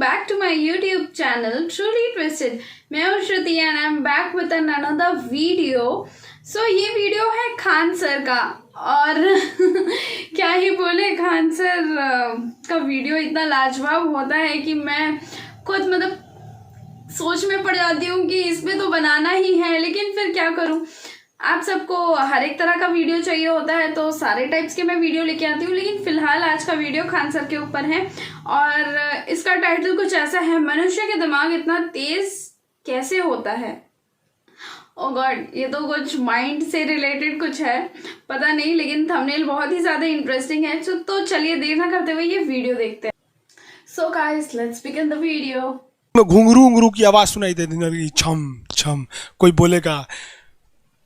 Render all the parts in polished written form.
back to my YouTube channel Truly Twisted. मैं हूँ श्रुति and I'm back with another video. So ये video है Khan sir का और क्या ही बोले, खान सर का वीडियो इतना लाजवाब होता है कि मैं खुद सोच में पड़ जाती हूँ कि इसमें तो बनाना ही है, लेकिन फिर क्या करूँ। आप सबको हर एक तरह का वीडियो चाहिए होता है तो सारे टाइप्स के मैं वीडियो लेके आती हूँ, लेकिन फिलहाल आज का वीडियो खान सर के ऊपर है और इसका टाइटल कुछ ऐसा है, मनुष्य के दिमाग इतना तेज कैसे होता है। ओ गॉड, ये तो कुछ माइंड से रिलेटेड कुछ है, पता नहीं, लेकिन थंबनेल बहुत ही ज़्यादा इंटरेस्टिंग है। तो चलिए देर ना करते हुए ये वीडियो देखते हैं। So guys, let's begin the video. घुंघरू घुंघरू की आवाज़ सुनाई दे देगी, छम छम। कोई बोलेगा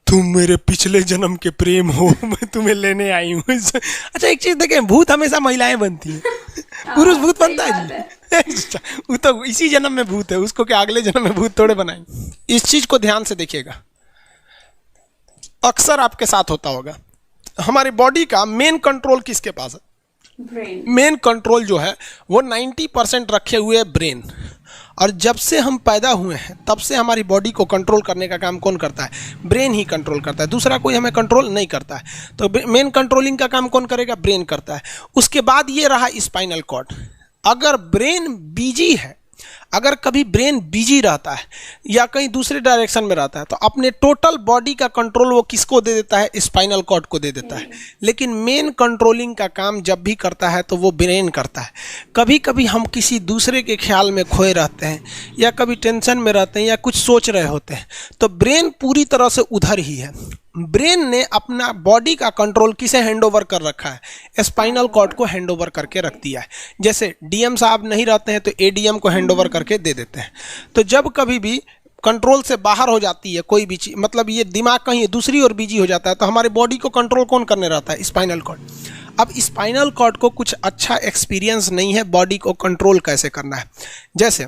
तुम मेरे पिछले जन्म के प्रेम हो, मैं तुम्हें लेने आई हूँ। अच्छा एक चीज देखें, भूत हमेशा महिलाएं बनती हैं, पुरुष भूत बनता है जी। वो तो इसी जन्म में भूत है, उसको क्या अगले जन्म में भूत थोड़े बनाएंगे। इस चीज को ध्यान से देखिएगा, अक्सर आपके साथ होता होगा। हमारी बॉडी का मेन कंट्रोल किसके पास है? मेन कंट्रोल जो है वो 90% रखे हुए है ब्रेन। और जब से हम पैदा हुए हैं तब से हमारी बॉडी को कंट्रोल करने का काम कौन करता है? ब्रेन ही कंट्रोल करता है, दूसरा कोई हमें कंट्रोल नहीं करता है। तो मेन कंट्रोलिंग का काम कौन करेगा? ब्रेन करता है। उसके बाद ये रहा स्पाइनल कॉर्ड। अगर ब्रेन बिजी है, अगर कभी ब्रेन बिजी रहता है या कहीं दूसरे डायरेक्शन में रहता है तो अपने टोटल बॉडी का कंट्रोल वो किसको दे देता है? स्पाइनल कॉर्ड को दे देता है। लेकिन मेन कंट्रोलिंग का काम जब भी करता है तो वो ब्रेन करता है। कभी कभी हम किसी दूसरे के ख्याल में खोए रहते हैं या कभी टेंशन में रहते हैं या कुछ सोच रहे होते हैं तो ब्रेन पूरी तरह से उधर ही है। ब्रेन ने अपना बॉडी का कंट्रोल किसे हैंडओवर कर रखा है? स्पाइनल कॉर्ड को हैंडओवर करके रख दिया है। जैसे डीएम साहब नहीं रहते हैं तो एडीएम को हैंडओवर करके दे देते हैं। तो जब कभी भी कंट्रोल से बाहर हो जाती है कोई भी चीज़, मतलब ये दिमाग कहीं दूसरी ओर बिजी हो जाता है, तो हमारे बॉडी को कंट्रोल कौन करने रहता है? Spinal cord. अब स्पाइनल कॉर्ड को कुछ अच्छा एक्सपीरियंस नहीं है बॉडी को कंट्रोल कैसे करना है। जैसे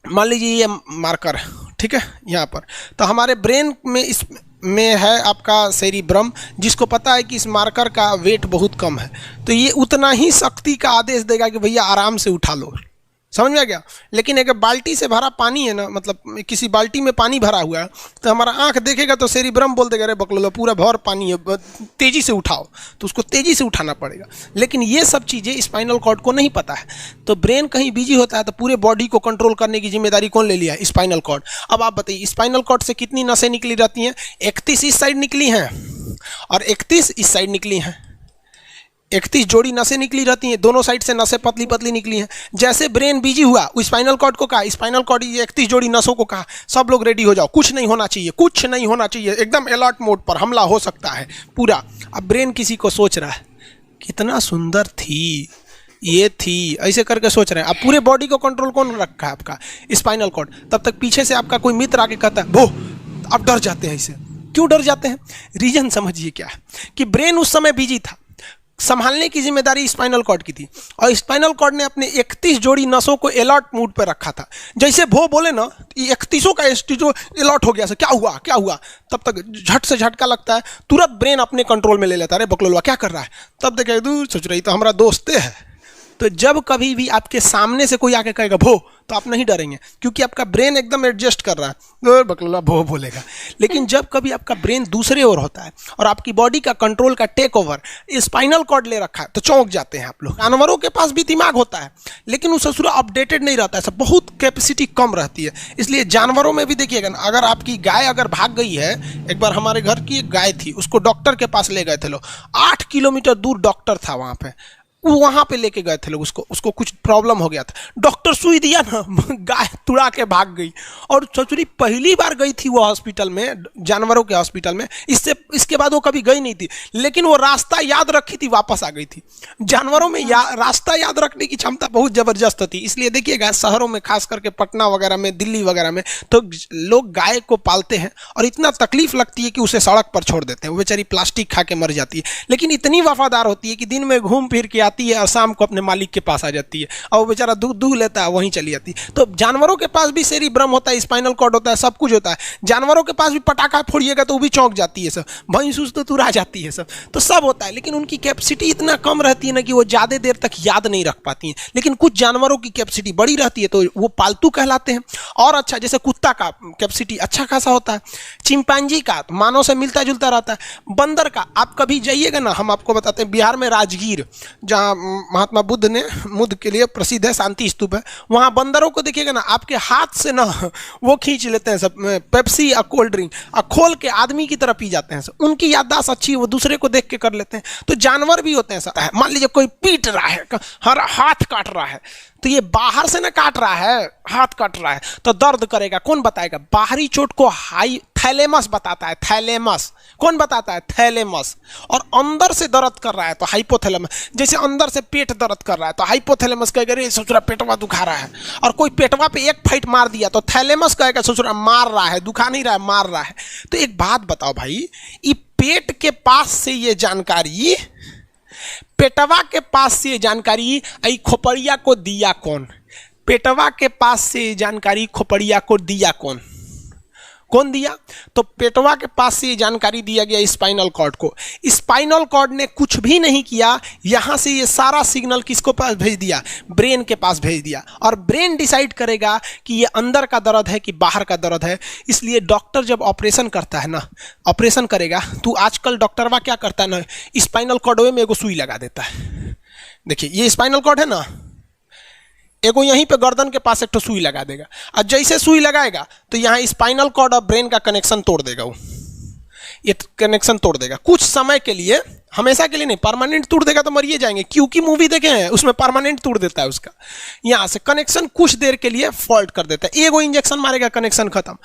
मान लीजिए ये मार्कर है, ठीक है, यहाँ पर, तो हमारे ब्रेन में में है आपका सेरिब्रम, जिसको पता है कि इस मार्कर का वेट बहुत कम है, तो ये उतना ही शक्ति का आदेश देगा कि भैया आराम से उठा लो। समझ में आ गया? लेकिन अगर बाल्टी से भरा पानी है ना, मतलब किसी बाल्टी में पानी भरा हुआ है, तो हमारा आंख देखेगा तो सेरिब्रम बोल देगा अरे बकलो पूरा भर पानी है, तेज़ी से उठाओ, तो उसको तेज़ी से उठाना पड़ेगा। लेकिन ये सब चीज़ें स्पाइनल कॉर्ड को नहीं पता है, तो ब्रेन कहीं बिजी होता है तो पूरे बॉडी को कंट्रोल करने की जिम्मेदारी कौन ले लिया है? Spinal cord. अब आप बताइए स्पाइनल कॉर्ड से कितनी नसें निकली रहती हैं? 31 इस साइड निकली हैं और 31 इस साइड निकली हैं। 31 जोड़ी नसें निकली रहती हैं, दोनों साइड से नसें पतली पतली निकली हैं। जैसे ब्रेन बिजी हुआ, स्पाइनल कॉर्ड को कहा, स्पाइनल कॉर्ड ये 31 जोड़ी नसों को कहा सब लोग रेडी हो जाओ, कुछ नहीं होना चाहिए, कुछ नहीं होना चाहिए, एकदम अलर्ट मोड पर, हमला हो सकता है पूरा। अब ब्रेन किसी को सोच रहा है कितना सुंदर थी, ये थी, ऐसे करके सोच रहे हैं। अब पूरे बॉडी को कंट्रोल कौन रखा है? आपका स्पाइनल कॉर्ड। तब तक पीछे से आपका कोई मित्र आके कहता है वो, आप डर जाते हैं। इसे क्यों डर जाते हैं? रीजन समझिए क्या है कि ब्रेन उस समय बिजी था, संभालने की जिम्मेदारी स्पाइनल कॉर्ड की थी और स्पाइनल कॉर्ड ने अपने 31 जोड़ी नसों को अलर्ट मूड पर रखा था। जैसे वो बोले ना, 31 का जो अलर्ट हो गया, से क्या हुआ क्या हुआ, तब तक झट से झटका लगता है, तुरंत ब्रेन अपने कंट्रोल में ले लेता है। अरे बकलोलवा क्या कर रहा है? तब देखे दूर सोच रही तो हमारा दोस्त है। तो जब कभी भी आपके सामने से कोई आके कहेगा भो, तो आप नहीं डरेंगे क्योंकि आपका ब्रेन एकदम एडजस्ट कर रहा है, बकलोला भो बोलेगा। लेकिन जब कभी आपका ब्रेन दूसरे ओर होता है और आपकी बॉडी का कंट्रोल का टेक ओवर स्पाइनल कॉर्ड ले रखा है तो चौंक जाते हैं आप लोग। जानवरों के पास भी दिमाग होता है लेकिन वो ससुरा अपडेटेड नहीं रहता है, सब बहुत कैपेसिटी कम रहती है। इसलिए जानवरों में भी देखिएगा ना, अगर आपकी गाय अगर भाग गई है, एक बार हमारे घर की एक गाय थी, उसको डॉक्टर के पास ले गए थे लोग, 8 किलोमीटर दूर डॉक्टर था, वहाँ पे लेके गए थे लोग, उसको कुछ प्रॉब्लम हो गया था, डॉक्टर सुई दिया ना, गाय तुड़ा के भाग गई। और ससुरी पहली बार गई थी वो हॉस्पिटल में, जानवरों के हॉस्पिटल में, इसके बाद वो कभी गई नहीं थी, लेकिन वो रास्ता याद रखी थी, वापस आ गई थी। जानवरों में रास्ता याद रखने की क्षमता बहुत ज़बरदस्त होती है। इसलिए देखिएगा शहरों में, खास करके पटना वगैरह में, दिल्ली वगैरह में, तो लोग गाय को पालते हैं और इतना तकलीफ लगती है कि उसे सड़क पर छोड़ देते हैं, वो बेचारी प्लास्टिक खा के मर जाती है, लेकिन इतनी वफादार होती है कि दिन में घूम फिर के आती आती है और शाम को अपने मालिक के पास आ जाती है, और वो बेचारा दूध दूह लेता है, वहीं चली जाती है। तो जानवरों के पास भी सेरिब्रम होता है, स्पाइनल कॉर्ड होता है, सब कुछ होता है। जानवरों के पास भी पटाखा फोड़िएगा तो वो भी चौंक जाती है सब, भैंस तो तुरा जाती है सब, तो सब होता है। लेकिन उनकी कैपेसिटी इतना कम रहती है ना कि वो ज़्यादा देर तक याद नहीं रख पाती हैं। लेकिन कुछ जानवरों की कैपेसिटी बड़ी रहती है तो वो पालतू कहलाते हैं। और अच्छा, जैसे कुत्ता का कैपेसिटी अच्छा खासा होता है, चिंपांजी का मानव से मिलता जुलता रहता है, बंदर का आप कभी जाइएगा ना, हम आपको बताते हैं, बिहार में राजगीर जहाँ महात्मा बुद्ध ने बुद्ध के लिए प्रसिद्ध है, शांति स्तूप है, वहाँ बंदरों को देखिएगा ना, आपके हाथ से ना वो खींच लेते हैं सब पेप्सी या कोल्ड ड्रिंक, और खोल के आदमी की तरह पी जाते हैं सब। उनकी याददाश्त अच्छी है, वो दूसरे को देख के कर लेते हैं। तो जानवर भी होते हैं सब। मान लीजिए कोई पीट रहा है, हर हाथ काट रहा है, तो ये बाहर से ना काट रहा है, हाथ काट रहा है तो दर्द करेगा, कौन बताएगा? बाहरी चोट को हाई थैलेमस बताता है, थैलेमस। कौन बताता है? थैलेमस। और अंदर से दर्द कर रहा है तो हाइपोथैलेमस। जैसे अंदर से पेट दर्द कर रहा है तो हाइपोथैलेमस कहेगा रे ससुरा पेटवा दुखा रहा है, और कोई पेटवा पे एक फाइट मार दिया तो थैलेमस कहेगा ससुरा मार रहा है, दुखा नहीं रहा है, मार रहा है। तो एक बात बताओ भाई, ये पेट के पास से ये जानकारी, पेटवा के पास से जानकारी आई खोपड़िया को दिया कौन? पेटवा के पास से जानकारी खोपड़िया को दिया कौन? कौन दिया? तो पेटवा के पास से जानकारी दिया गया स्पाइनल कॉर्ड को। स्पाइनल कॉर्ड ने कुछ भी नहीं किया, यहाँ से ये सारा सिग्नल किसको पास भेज दिया? ब्रेन के पास भेज दिया। और ब्रेन डिसाइड करेगा कि ये अंदर का दर्द है कि बाहर का दर्द है। इसलिए डॉक्टर जब ऑपरेशन करता है ना, ऑपरेशन करेगा तो आजकल डॉक्टरवा क्या करता है ना, स्पाइनल कॉर्ड में एगो सुई लगा देता है। देखिए ये स्पाइनल कॉर्ड है ना, एगो यहीं पे गर्दन के पास एक तो सुई लगा देगा, और जैसे सुई लगाएगा तो यहाँ स्पाइनल कॉर्ड और ब्रेन का कनेक्शन तोड़ देगा। वो ये कनेक्शन तोड़ देगा कुछ समय के लिए, हमेशा के लिए नहीं, परमानेंट तोड़ देगा तो मरिए जाएंगे। क्योंकि मूवी देखे हैं उसमें परमानेंट तोड़ देता है उसका, यहाँ से कनेक्शन कुछ देर के लिए फॉल्ट कर देता है, एगो इंजेक्शन मारेगा कनेक्शन खत्म।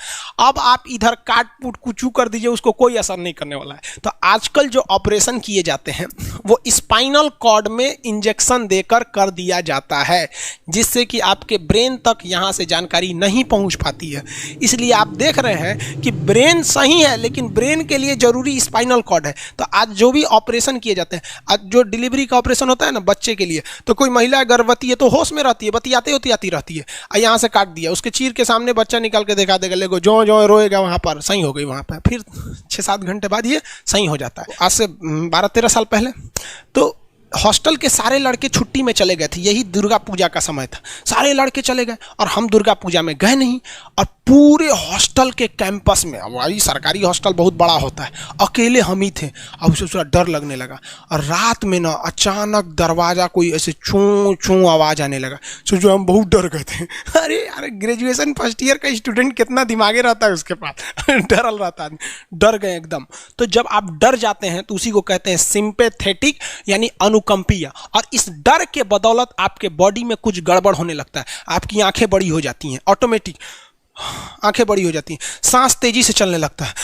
अब आप इधर काट पुट कुचू कर दीजिए, उसको कोई असर नहीं करने वाला है। तो आजकल जो ऑपरेशन किए जाते हैं वो स्पाइनल कॉर्ड में इंजेक्शन देकर कर दिया जाता है, जिससे कि आपके ब्रेन तक यहाँ से जानकारी नहीं पहुँच पाती है। इसलिए आप देख रहे हैं कि ब्रेन सही है लेकिन ब्रेन के लिए जरूरी स्पाइनल कॉर्ड है। तो आज जो भी ऑपरेशन किए जाते हैं, आज जो डिलीवरी का ऑपरेशन होता है ना बच्चे के लिए, तो कोई महिला गर्भवती है तो होश में रहती है, बतियाते होती रहती है, यहाँ से काट दिया, उसके चीर के सामने बच्चा निकाल के दिखा देगा, लेगो जो जो रोएगा वहाँ पर सही हो गई, वहाँ पर फिर 6-7 घंटे बाद ये सही हो जाता है। आज से 12-13 साल पहले तो हॉस्टल के सारे लड़के छुट्टी में चले गए थे, यही दुर्गा पूजा का समय था, सारे लड़के चले गए और हम दुर्गा पूजा में गए नहीं। और पूरे हॉस्टल के कैंपस में, अब वही सरकारी हॉस्टल बहुत बड़ा होता है, अकेले हम ही थे। अब उसे थोड़ा डर लगने लगा, और रात में ना अचानक दरवाज़ा कोई ऐसे चूं चूं आवाज़ आने लगा। सोचो हम बहुत डर गए थे। अरे यार ग्रेजुएशन फर्स्ट ईयर का स्टूडेंट कितना दिमागे रहता है उसके पास, डरल रहता है, डर गए एकदम। तो जब आप डर जाते हैं तो उसी को कहते हैं सिंपैथेटिक यानी अनुकंपीय। और इस डर के बदौलत आपके बॉडी में कुछ गड़बड़ होने लगता है, आपकी आंखें बड़ी हो जाती हैं, ऑटोमेटिक आंखें बड़ी हो जाती हैं, सांस तेजी से चलने लगता है,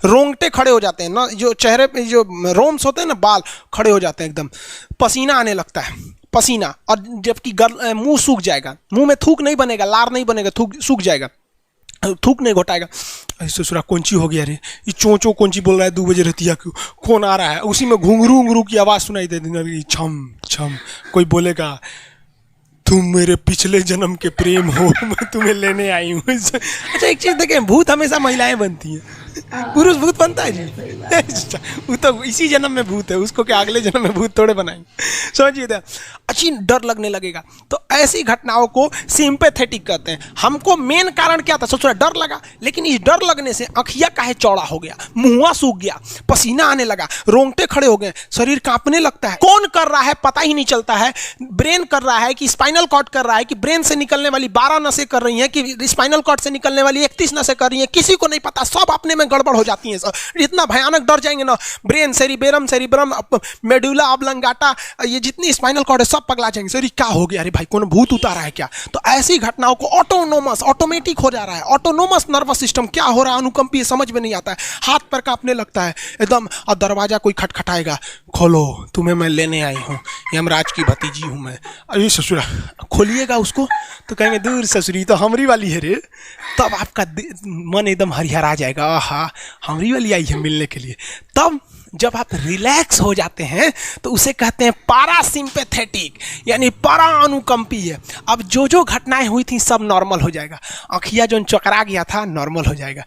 रोंगटे खड़े हो जाते हैं ना, जो चेहरे पे जो रोम्स होते हैं ना, बाल खड़े हो जाते हैं एकदम, पसीना आने लगता है, पसीना। और जबकि मुंह सूख जाएगा, मुंह में थूक नहीं बनेगा, लार नहीं बनेगा, थूक सूख जाएगा, थूक नहीं घोटाएगा। ससुरा कौन ची हो गया रे, ये चोंचो कौन ची बोल रहा है 2 बजे रतिया क्यों, कौन आ रहा है? उसी में घुंघरू घुंघरू की आवाज़ सुनाई दे रही, छम छम। कोई बोलेगा तुम मेरे पिछले जन्म के प्रेम हो, मैं तुम्हें लेने आई हूँ। अच्छा एक चीज़ देखें, भूत हमेशा महिलाएं बनती हैं, पुरुष भूत बनता है जी? वो तो इसी जन्म में भूत है, उसको क्या अगले जन्म में भूत थोड़े बनाएंगे? समझिए, अच्छी डर लगने लगेगा। तो ऐसी घटनाओं को सिंपैथेटिक कहते हैं। हमको मेन कारण क्या था? सोचा डर लगा, लेकिन इस डर लगने से अखिया काहे चौड़ा हो गया, मुंह सूख गया, पसीना आने लगा, रोंगटे खड़े हो गए, शरीर कांपने लगता है। कौन कर रहा है पता ही नहीं चलता है। ब्रेन कर रहा है कि स्पाइनल कॉर्ड कर रहा है कि ब्रेन से निकलने वाली 12 नसें कर रही हैं कि स्पाइनल कॉर्ड से निकलने वाली 31 नसें कर रही हैं, किसी को नहीं पता, सब अपने में गड़बड़ हो जाती है। इतना भयानक डर जाएंगे ना, ब्रेन, सेरिब्रम, मेडुला ऑब्लंगाटा, ये जितनी स्पाइनल कॉर्ड है सब पगला जाएंगे। सर क्या हो गया? अरे भाई कौन भूत उतारा है क्या? तो ऐसी घटनाओं को ऑटोमेटिक हो जा रहा है। ऑटोनोमस नर्वस सिस्टम क्या हो रहा है, अनुकंपीय, समझ में नहीं आता है, हाथ पर कांपने लगता है एकदम। और दरवाजा कोई खटखटाएगा, खोलो तुम्हें मैं लेने आई हूँ, यमराज की भतीजी हूँ मैं। अरे ससुरा, खोलिएगा उसको तो कहेंगे दूर ससुरी तो हमरी वाली है रे। तब आपका मन एकदम हरिहरा जाएगा, आहा हमरी वाली आई है मिलने के लिए। तब जब आप रिलैक्स हो जाते हैं तो उसे कहते हैं पारासिम्पैथेटिक, यानी परा अनुकंपीय। अब जो जो घटनाएं हुई थी सब नॉर्मल हो जाएगा। आँखिया जो चकरा गया था नॉर्मल हो जाएगा,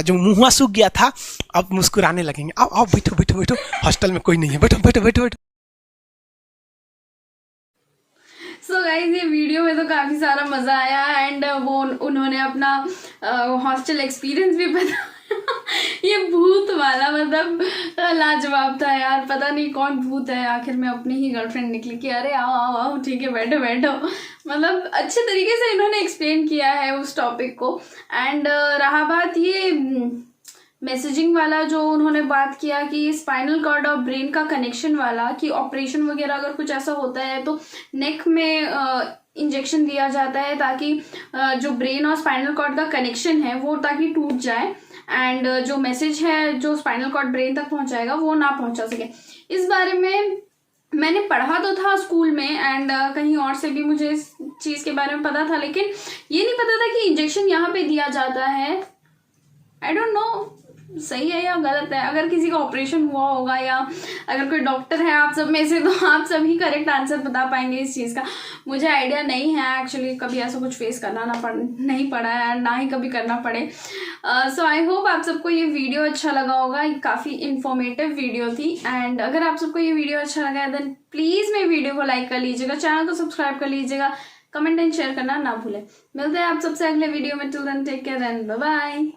जो मुँह सूख गया था अब मुस्कुराने लगेंगे। अब बैठो बैठो बैठो, हॉस्टल में कोई नहीं है, बैठो बैठो बैठो बैठो। सो गाइज ये वीडियो में तो काफ़ी सारा मज़ा आया एंड वो उन्होंने अपना हॉस्टल एक्सपीरियंस भी बताया। ये भूत वाला मतलब लाजवाब था यार। पता नहीं कौन भूत है, आखिर में अपनी ही गर्लफ्रेंड निकली कि अरे आओ आओ आओ ठीक है बैठो बैठो। मतलब अच्छे तरीके से इन्होंने एक्सप्लेन किया है उस टॉपिक को। एंड रहा बात ये मैसेजिंग वाला, जो उन्होंने बात किया कि स्पाइनल कॉर्ड और ब्रेन का कनेक्शन वाला, कि ऑपरेशन वगैरह अगर कुछ ऐसा होता है तो नेक में इंजेक्शन दिया जाता है ताकि जो ब्रेन और स्पाइनल कॉर्ड का कनेक्शन है वो ताकि टूट जाए एंड जो मैसेज है जो स्पाइनल कॉर्ड ब्रेन तक पहुंचाएगा वो ना पहुंचा सके। इस बारे में मैंने पढ़ा तो था स्कूल में एंड कहीं और से भी मुझे इस चीज़ के बारे में पता था, लेकिन ये नहीं पता था कि इंजेक्शन यहाँ पे दिया जाता है। आई डोंट नो सही है या गलत है। अगर किसी का ऑपरेशन हुआ होगा या अगर कोई डॉक्टर है आप सब में से तो आप सभी करेक्ट आंसर बता पाएंगे इस चीज़ का। मुझे आइडिया नहीं है एक्चुअली, कभी ऐसा कुछ फेस करना नहीं पड़ा है, ना ही कभी करना पड़े। सो आई होप आप सबको ये वीडियो अच्छा लगा होगा। काफ़ी इंफॉर्मेटिव वीडियो थी एंड अगर आप सबको ये वीडियो अच्छा लगा है देन प्लीज़ मेरे वीडियो को लाइक कर लीजिएगा, चैनल को सब्सक्राइब कर लीजिएगा, कमेंट एंड शेयर करना ना भूलें। मिलते हैं आप सबसे अगले वीडियो में। Till then take care and bye bye.